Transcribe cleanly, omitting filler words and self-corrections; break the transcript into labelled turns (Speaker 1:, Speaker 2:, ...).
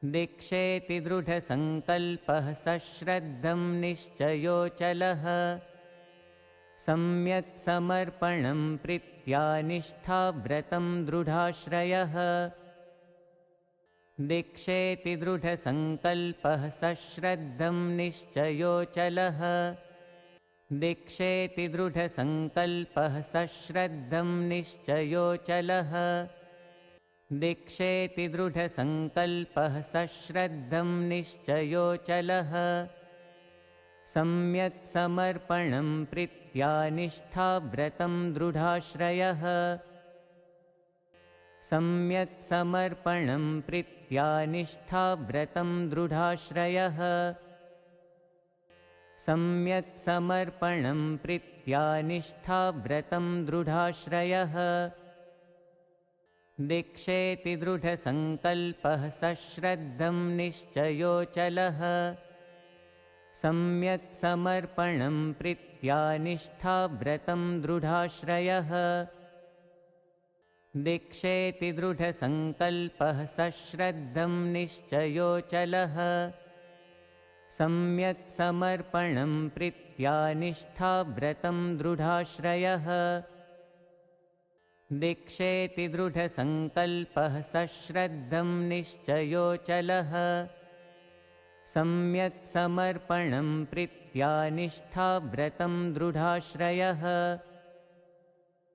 Speaker 1: दीक्षेति दृढसङ्कल्पः सश्रद्धं निश्चयोऽचलः सम्यक् समर्पणं प्रीत्या निष्ठाव्रतं दृढाश्रयः दीक्षेति दृढसङ्कल्पः सश्रद्धं निश्चयोऽचलः दीक्षेति दृढसङ्कल्पः सश्रद्धं निश्चयोऽचलः दीक्षेति दृढसङ्कल्पः सश्रद्धं निश्चयोऽचलः सम्यक् समर्पणं प्रीत्या निष्ठाव्रतं दृढाश्रयः सम्यक् समर्पणं प्रीत्या निष्ठाव्रतं दृढाश्रयः सम्यक् समर्पणं प्रीत्या निष्ठाव्रतं दृढाश्रयः दीक्षेति दृढसङ्कल्पः सश्रद्धं निश्चयोऽचलः सम्यक् समर्पणं प्रीत्या निष्ठाव्रतं दृढाश्रयः दीक्षेति दृढसङ्कल्पः सश्रद्धं निश्चयोऽचलः सम्यक् समर्पणं प्रीत्या निष्ठाव्रतं दृढाश्रयः दीक्षेति दृढसङ्कल्पः सश्रद्धं निश्चयोऽचलः सम्यक् समर्पणं प्रीत्या निष्ठाव्रतं दृढाश्रयः दीक्षेति दृढसङ्कल्पः सश्रद्धं निश्चयोऽचलः सम्यक् समर्पणं प्रीत्या निष्ठाव्रतं दृढाश्रयः दीक्षेति दृढसङ्कल्पः सश्रद्धं निश्चयोऽचलः सम्यक् समर्पणं प्रीत्या निष्ठाव्रतं दृढाश्रयः